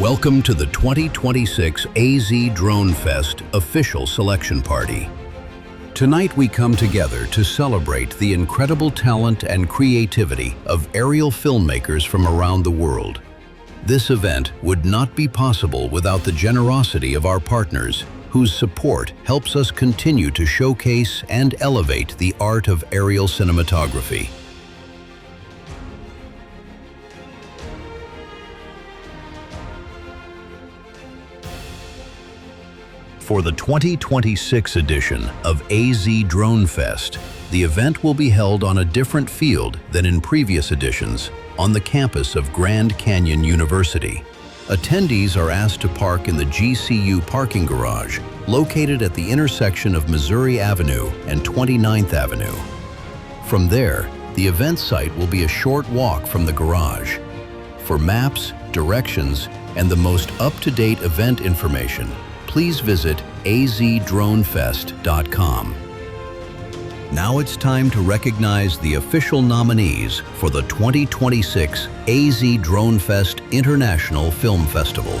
Welcome to the 2026 AZDroneFest official selection party. Tonight we come together to celebrate the incredible talent and creativity of aerial filmmakers from around the world. This event would not be possible without the generosity of our partners, whose support helps us continue to showcase and elevate the art of aerial cinematography. For the 2026 edition of AZDroneFest, the event will be held on a different field than in previous editions, on the campus of Grand Canyon University. Attendees are asked to park in the GCU parking garage, located at the intersection of Missouri Avenue and 29th Avenue. From there, the event site will be a short walk from the garage. For maps, directions, and the most up-to-date event information, please visit AZDroneFest.com. Now it's time to recognize the official nominees for the 2026 AZDroneFest International Film Festival.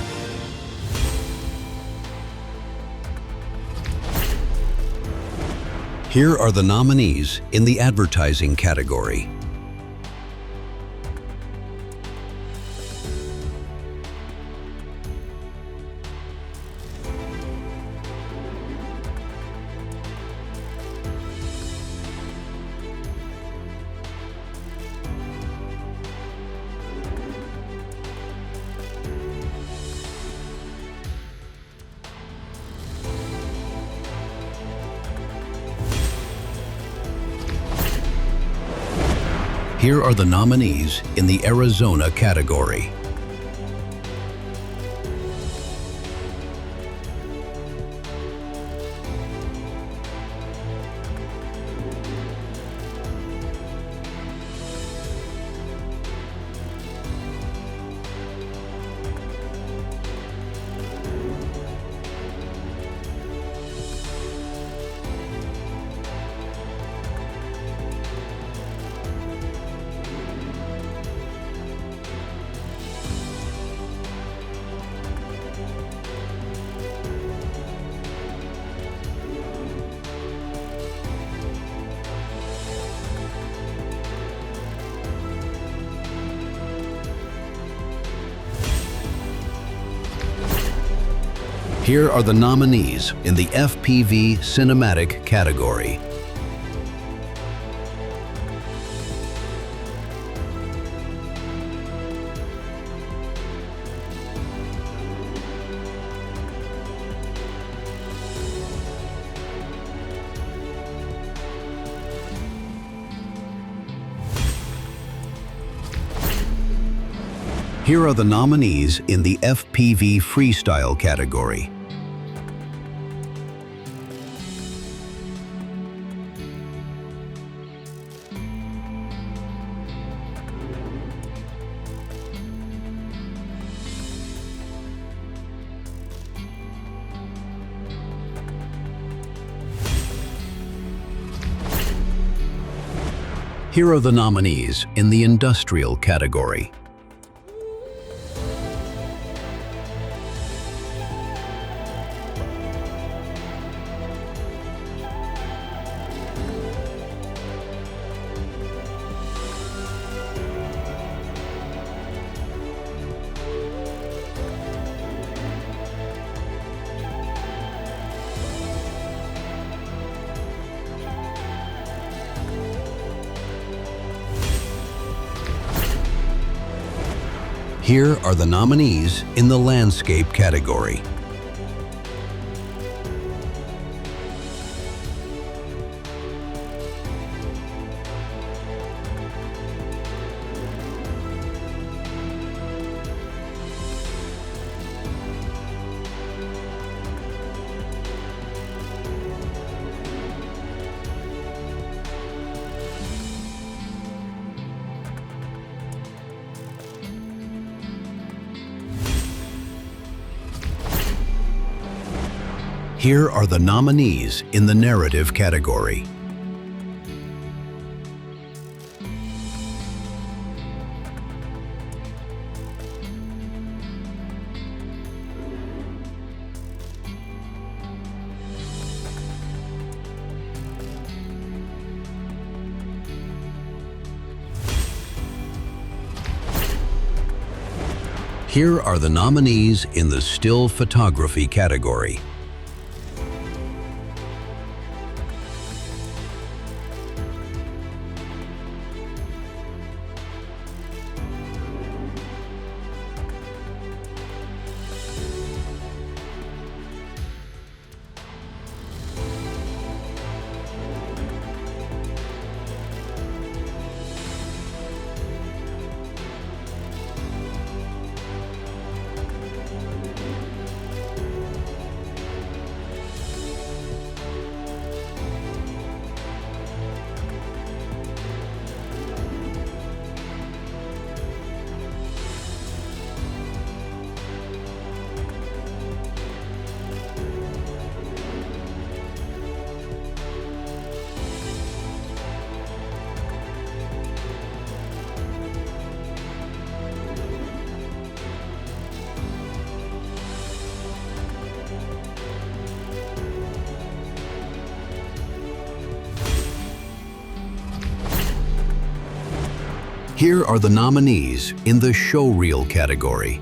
Here are the nominees in the advertising category. Here are the nominees in the Arizona category. Here are the nominees in the FPV Cinematic category. Here are the nominees in the FPV Freestyle category. Here are the nominees in the Industrial category. Here are the nominees in the Landscape category. Here are the nominees in the Narrative category. Here are the nominees in the still photography category. Here are the nominees in the showreel category.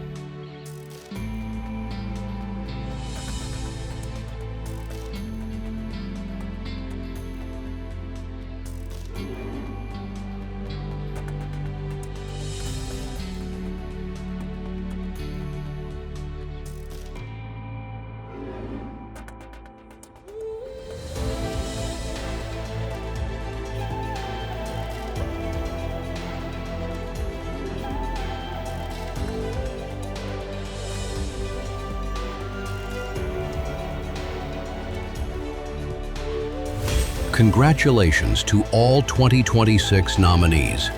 Congratulations to all 2026 nominees.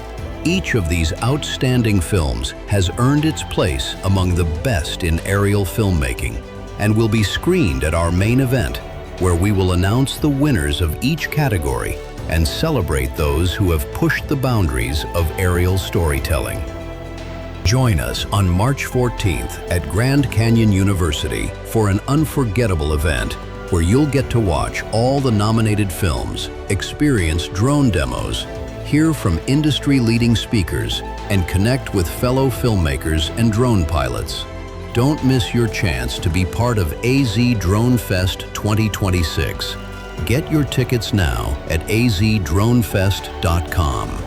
Each of these outstanding films has earned its place among the best in aerial filmmaking and will be screened at our main event, where we will announce the winners of each category and celebrate those who have pushed the boundaries of aerial storytelling. Join us on March 14th at Grand Canyon University for an unforgettable event where you'll get to watch all the nominated films, experience drone demos, hear from industry-leading speakers, and connect with fellow filmmakers and drone pilots. Don't miss your chance to be part of AZDroneFest 2026. Get your tickets now at AZDroneFest.com.